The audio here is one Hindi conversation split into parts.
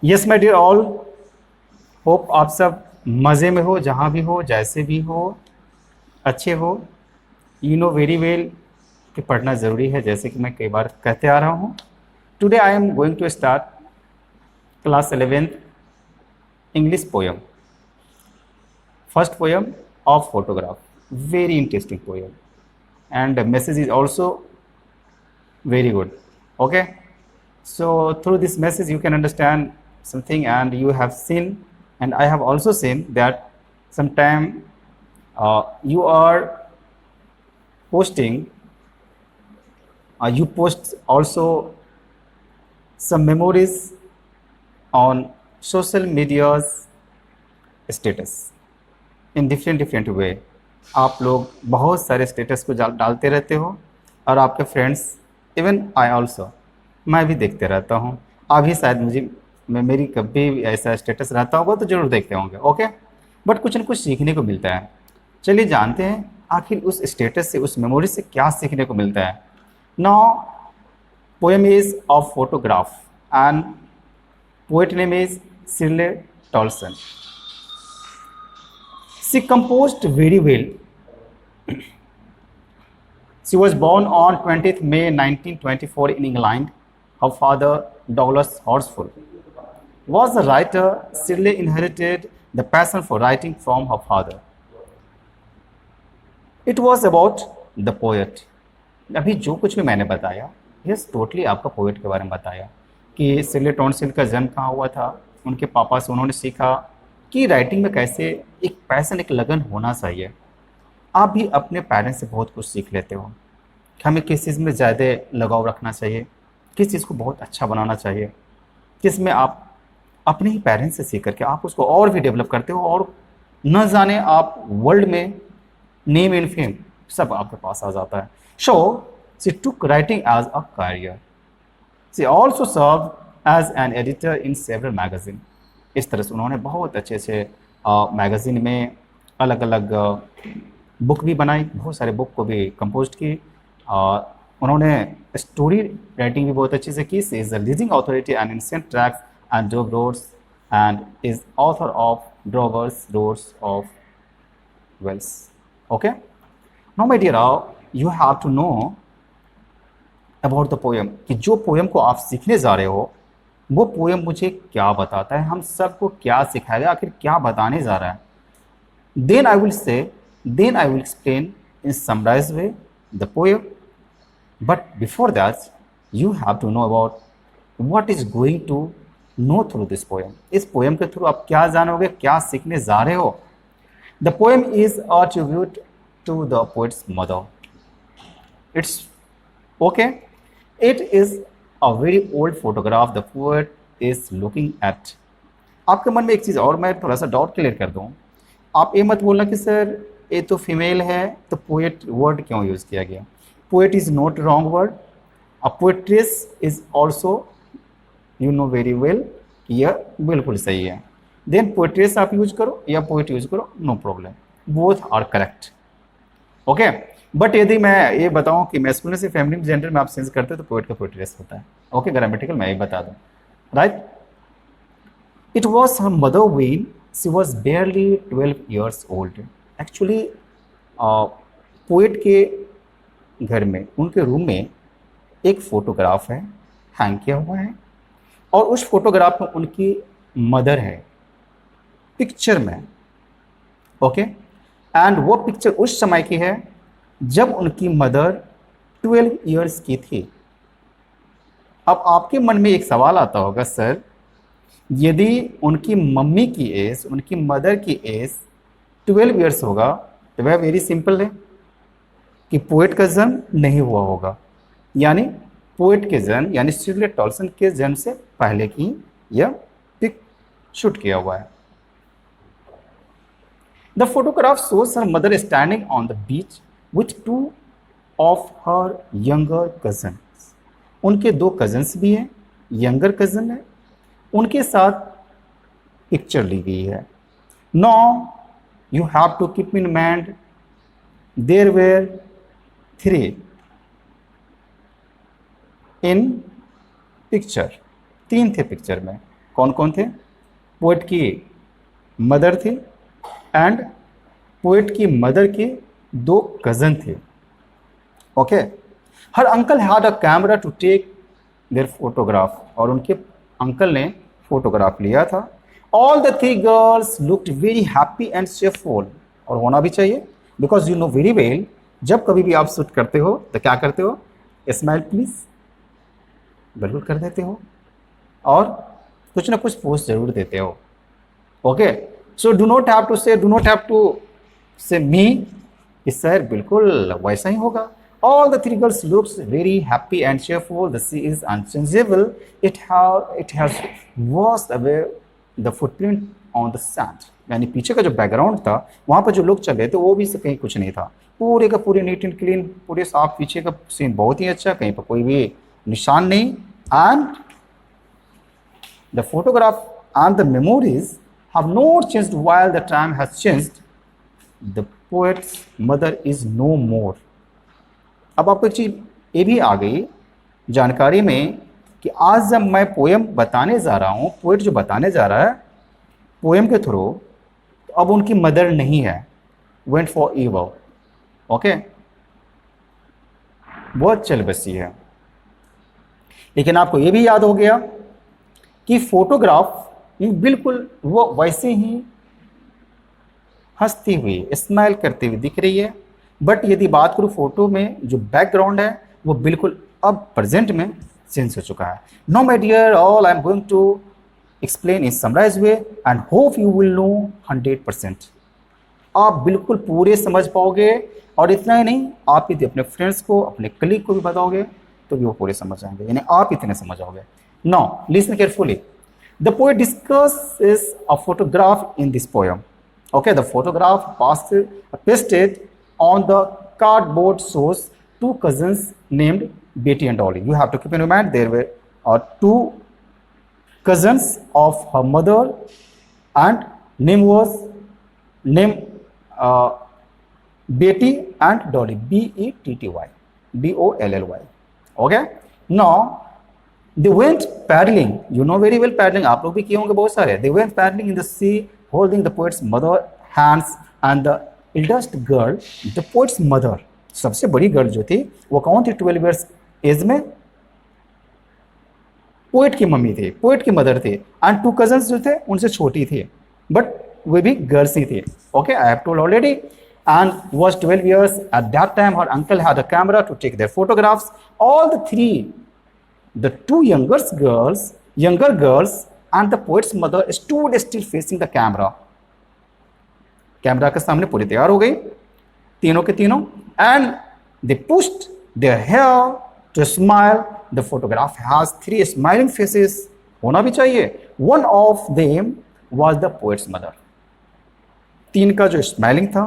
Yes my dear all, hope आप सब मज़े में हो, जहाँ भी हो, जैसे भी हो, अच्छे हो। यू नो वेरी वेल कि पढ़ना ज़रूरी है, जैसे कि मैं कई बार कहते आ रहा हूँ। Today I am going to start class 11th English poem, first poem of photograph, very interesting poem, and the message is also very good. Okay, so through this message you can understand something, and you have seen, and I have also seen that sometime you are posting, you post also some memories on social media's status in different different way. आप लोग बहुत सारे स्टेटस को डालते रहते हो, और आपके फ्रेंड्स, इवन आई ऑल्सो, मैं भी देखते रहता हूँ। आप भी शायद मुझे, मैं मेरी कभी भी ऐसा स्टेटस रहता होगा तो ज़रूर देखते होंगे। ओके, बट कुछ न कुछ सीखने को मिलता है। चलिए जानते हैं आखिर उस स्टेटस से, उस मेमोरी से क्या सीखने को मिलता है। Now poem is of photograph and poet name is Shirley Toulson. She composed very well. She was born on 20th May 1924 in England. Her father, Douglas Horsfall, was a writer. Shirley inherited the passion for writing from her father. It was about the poet. अभी जो कुछ भी मैंने बताया, यस टोटली आपका पोएट के बारे में बताया कि शिर्ले टॉन्सिल का जन्म कहाँ हुआ था, उनके पापा से उन्होंने सीखा कि राइटिंग में कैसे एक पैशन, एक लगन होना चाहिए। आप भी अपने पेरेंट्स से बहुत कुछ सीख लेते हो कि हमें किस चीज़ में ज़्यादा लगाव रखना चाहिए, किस चीज़ को बहुत अच्छा बनाना चाहिए, किस में आप अपने ही पेरेंट्स से सीख करके आप उसको और भी डेवलप करते हो, और न जाने आप वर्ल्ड में नेम एंड फेम सब आपके पास आ जाता है। So she took writing as a career. She also serve as an editor in several magazine. इस तरह से उन्होंने बहुत अच्छे से मैगज़ीन में अलग अलग बुक भी बनाई, बहुत सारे बुक को भी कंपोज की। उन्होंने स्टोरी राइटिंग भी बहुत अच्छे से की। She is a leading authority and ancient tracks and drove roads, and is author of drovers roads of Wales. Okay, now my dear, you have to know about the poem, कि जो पोएम को आप सीखने जा रहे हो वो पोएम मुझे क्या बताता है, हम सबको क्या सिखाएगा, आखिर क्या बताने जा रहा है। Then I will say, then I will explain in summarise way the poem, but before that you have to know about what is going to know through this poem. इस पोएम के थ्रू आप क्या जानोगे, क्या सीखने जा रहे हो। The poem is a tribute to the poet's mother. It's okay, it is a very old photograph the poet is looking at। आपके मन में एक चीज़ और मैं थोड़ा सा डाउट क्लियर कर दूं। आप ये मत बोलना कि सर ये तो फीमेल है तो पोएट वर्ड क्यों यूज़ किया गया। Poet is not wrong word, a poetess is also, you know very well कि यह बिल्कुल सही है। देन पोएट्रेस आप यूज करो या पोएट यूज करो, no problem, both are correct. Okay, but यदि मैं ये बताऊं कि मैस्कुलिन से फेमिनिन जेंडर में आप सेंस करते हो तो पोएट का पोएट्रेस होता है। ओके, ग्रामेटिकल मैं ये बता दूं, right. It was her mother when she was बेयरली 12 years old. Actually poet के घर में, उनके रूम में एक फोटोग्राफ है, हैंग किया हुआ है, और उस फोटोग्राफ में उनकी मदर है पिक्चर में। ओके, एंड वो पिक्चर उस समय की है जब उनकी मदर 12 ईयर्स की थी। अब आपके मन में एक सवाल आता होगा, सर यदि उनकी मम्मी की एज, उनकी मदर की एज 12 ईयर्स होगा तो वह वेरी सिंपल है कि पोएट का जन्म नहीं हुआ होगा, यानी पोएट के जन्म, यानी शिर्ले टॉल्सन के जन्म से पहले की यह पिक शूट किया हुआ है। The photograph shows her mother standing on the beach with two of her younger cousins। उनके दो कजन्स भी हैं, यंगर कजन है, उनके साथ पिक्चर ली गई है। Now you have to keep in mind there were 3 in picture, 3 थे पिक्चर में। कौन कौन थे? पोएट की मदर थी एंड पोएट की मदर के 2 कज़न थे। Okay, her uncle had a camera to take their photograph, और उनके अंकल ने फोटोग्राफ लिया था। All the 3 girls looked very happy and cheerful, और होना भी चाहिए, because you know very well जब कभी भी आप शूट करते हो तो क्या करते हो? स्माइल प्लीज, बिल्कुल कर देते हो, और कुछ ना कुछ पोस्ट जरूर देते हो। Okay, so do not have to say me, इस शहर बिल्कुल वैसा ही होगा। All the 3 girls looks very happy and cheerful. The sea is unchangeable. It has washed away the footprint on the sand. यानी पीछे का जो बैकग्राउंड था वहाँ पर जो लोग चल रहे थे वो भी से कहीं कुछ नहीं था, पूरे का पूरे नीट एंड क्लीन, पूरे साफ, पीछे का सीन बहुत ही अच्छा, कहीं पर कोई भी निशान नहीं। And the photograph and the memories have not changed while the time has changed. The poet's mother is no more. अब आपको एक चीज ये भी आ गई जानकारी में कि आज जब मैं पोएम बताने जा रहा हूँ, पोएट जो बताने जा रहा है पोएम के थ्रू, तो अब उनकी मदर नहीं है, वेंट फॉर ईवर। ओके, बहुत चल बसी है। लेकिन आपको ये भी याद हो गया कि फोटोग्राफ बिल्कुल वो वैसे ही हंसती हुई, स्माइल करती हुई दिख रही है, बट यदि बात करूँ फोटो में जो बैकग्राउंड है वो बिल्कुल अब प्रेजेंट में चेंज हो चुका है। No my dear, all I am going to explain in summarise way and hope you will know 100%। आप बिल्कुल पूरे समझ पाओगे, और इतना ही नहीं, आप यदि अपने फ्रेंड्स को, अपने कलीग को भी बताओगे तो भी वो पूरे समझ जाएंगे, यानी आप इतने समझ आओगे। Now listen carefully, the poet discusses a photograph in this poem. Okay, the photograph pasted on the cardboard shows 2 cousins named Betty and Dolly. You have to keep in mind there were 2 cousins of her mother, and name Betty and Dolly, Betty, Bollly. Okay, now they went paddling. You know very well paddling, आप लोग भी किए होंगे बहुत सारे। They went paddling in the sea, holding the poet's mother hands, and the eldest girl, the poet's mother, सबसे बड़ी गर्ल जो थी वो कौन थी? 12 years एज में पोएट की मम्मी थी, पोएट की मदर थी, एंड 2 कजन्स जो थे उनसे छोटी थी, बट वे भी गर्ल्स ही थे। Okay, I have told already, and was 12 years at that time. Her uncle had a camera to take their photographs. All the 2 younger girls and the poet's mother stood still facing the camera. Camera के सामने पूरी तैयार हो गई तीनों के तीनों, and they pushed their hair to smile. The photograph has 3 smiling faces. होना भी चाहिए। One of them was the poet's mother. 3 का जो स्माइलिंग था,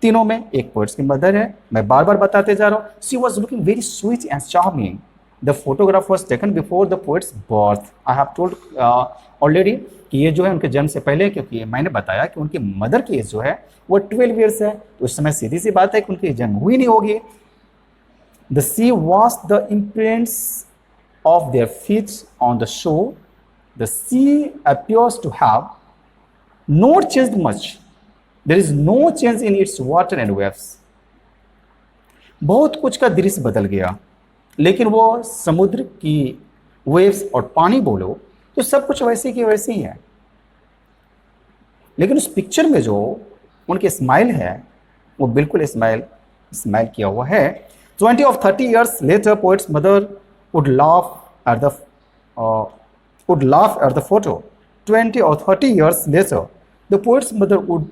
तीनों में एक पोएट्स की मदर है। मैं बार बार बताते जा रहा हूँ। She was looking very sweet and charming. The photograph was taken before the poet's birth. I have told already कि ये जो है उनके जन्म से पहले, क्योंकि मैंने बताया कि उनकी मदर की एज जो है वो 12 ईयर्स है, तो उस समय सीधी सी बात है कि उनकी जन्म हुई नहीं होगी। The sea washed the imprints of their feet on the shore. The sea appears to have not changed much. There is no change in its water and waves. बहुत कुछ का दृश्य बदल गया, लेकिन वो समुद्र की वेव्स और पानी बोलो तो सब कुछ वैसे की वैसे ही है। लेकिन उस पिक्चर में जो उनकी स्माइल है वो बिल्कुल स्माइल किया हुआ है। 20 or 30 years later, poet's mother would laugh at the photo. 20 or 30 years later, the poet's mother would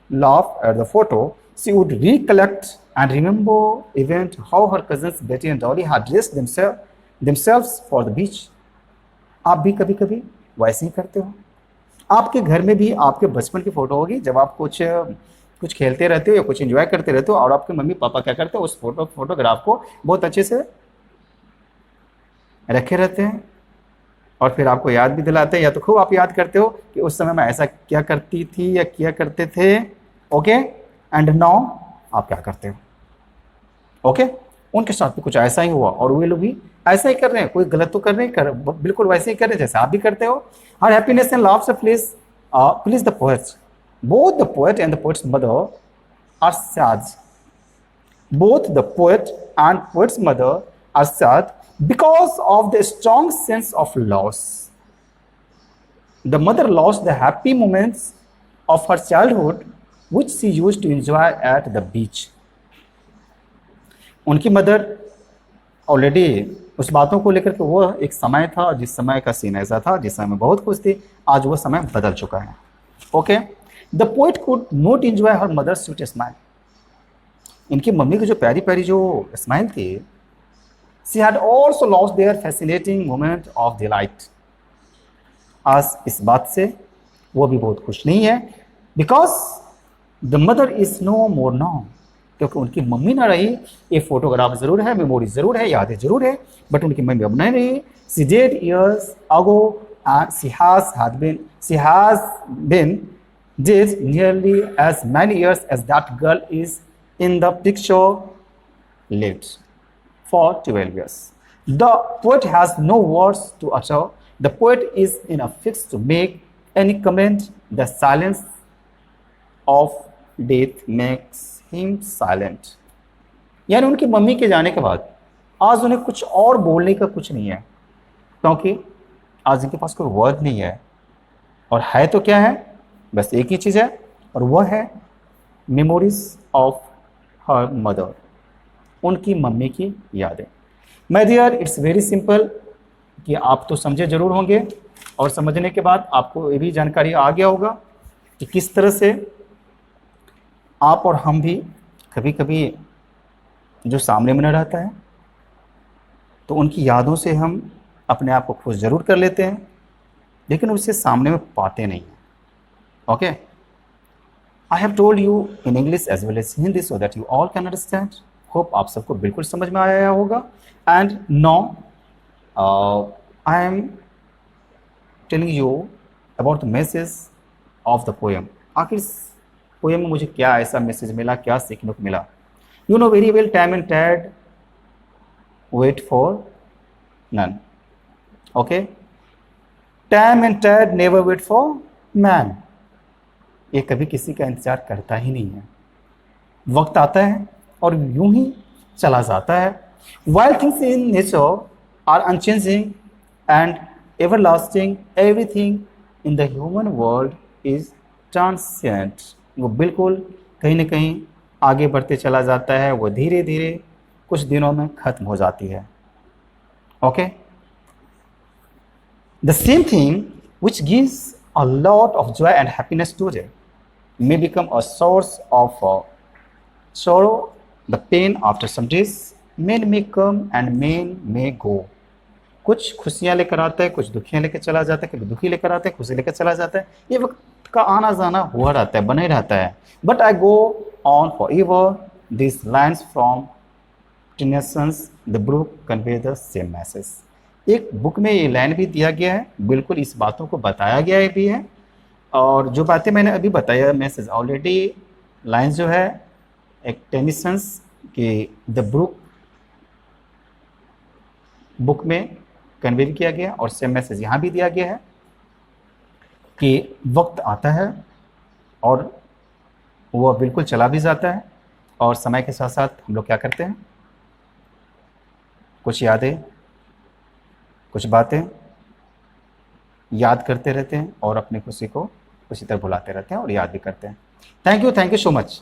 laugh at the photo. She would recollect and remember event how her cousins Betty and Dolly had dressed themselves for the beach. आप भी कभी कभी वैसे ही करते हो। आपके घर में भी आपके बचपन की फ़ोटो होगी, जब आप कुछ खेलते रहते हो या कुछ एंजॉय करते रहते हो, और आपके मम्मी पापा क्या करते हो, उस फोटोग्राफ को बहुत अच्छे से रखे रहते हैं, और फिर आपको याद भी दिलाते हैं, या तो खूब आप याद करते हो कि उस समय मैं ऐसा क्या करती थी या किया करते थे। ओके, एंड नाउ आप क्या करते हो। ओके, उनके साथ भी कुछ ऐसा ही हुआ और वे लोग भी ऐसा ही कर रहे हैं, कोई गलत तो कर नहीं कर, बिल्कुल वैसे ही कर रहे हैं जैसे आप भी करते हो। हर हैप्पीनेस एंड लव से please the poet's, both the poet and the poet's mother are sad, both the poet and poet's mother are sad because of the strong sense of loss. The mother lost the happy moments of her childhood which she used to enjoy at the beach. उनकी मदर ऑलरेडी उस बातों को लेकर के, वो एक समय था जिस समय का सीन ऐसा था जिस समय बहुत खुश थी, आज वो समय बदल चुका है। Okay, the poet could not enjoy her mother's sweet smile. इनकी मम्मी की जो प्यारी प्यारी जो स्माइल थी, she had also lost their fascinating moment of delight. आज इस बात से वो भी बहुत खुश नहीं है, because the mother is no more now, क्योंकि उनकी मम्मी ना रही। ये फोटोग्राफ जरूर है, मेमोरी जरूर है, यादें जरूर है, बट उनकी मम्मी अब नहीं रही। She did years ago and she has been dead nearly as many years as that girl is in the picture lived for 12 years. The poet has no words to utter. The poet is in a fix to make any comment. The silence of death makes him silent. यानी उनकी मम्मी के जाने के बाद आज उन्हें कुछ और बोलने का कुछ नहीं है, क्योंकि आज उनके पास कोई वर्ड नहीं है। और है तो क्या है, बस एक ही चीज़ है, और वह है मेमोरीज ऑफ हर मदर, उनकी मम्मी की यादें। My dear, it's very simple कि आप तो समझे जरूर होंगे, और समझने के बाद आपको ये भी जानकारी आ गया होगा कि किस तरह से आप और हम भी कभी कभी जो सामने में न रहता है तो उनकी यादों से हम अपने आप को खुश ज़रूर कर लेते हैं, लेकिन उसे सामने में पाते नहीं हैं। Okay, I have told you in English as well as Hindi so that you all can understand. Hope आप सबको बिल्कुल समझ में आया होगा। And now I am telling you about the message of the poem. आखिर इस पोएम में मुझे क्या ऐसा मैसेज मिला, क्या सीखने को मिला। You know very well time and tide wait for none. Okay, time and tide never wait for man. ये कभी किसी का इंतजार करता ही नहीं है। वक्त आता है और यूं ही चला जाता है। While things in nature are unchanging and everlasting, everything in the human world is transient. वो बिल्कुल कहीं ना कहीं आगे बढ़ते चला जाता है, वो धीरे धीरे कुछ दिनों में खत्म हो जाती है। Okay, the same thing which gives a lot of joy and happiness today may become a source of sorrow. The pain after some days, men may come and men may go. कुछ खुशियाँ लेकर आता है, कुछ दुखियाँ लेकर चला जाता है, कभी दुखी लेकर आता है, खुशी लेकर चला जाता है। ये वक्त का आना जाना हुआ रहता है, बना ही रहता है। But I go on forever. These lines from Tennyson's The Brook convey the same message. एक बुक में ये लाइन भी दिया गया है, बिल्कुल इस बातों को बताया गया है भी है। और जो बातें मैंने अभी बताया मैसेज ऑलरेडी लाइन जो है एक टेनिसन्स की द ब्रुक बुक में कन्वे किया गया, और सेम मैसेज यहाँ भी दिया गया है कि वक्त आता है और वह बिल्कुल चला भी जाता है, और समय के साथ साथ हम लोग क्या करते हैं, कुछ यादें कुछ बातें याद करते रहते हैं और अपनी खुशी को उसी तरह भुलाते रहते हैं और याद भी करते हैं। Thank you so much.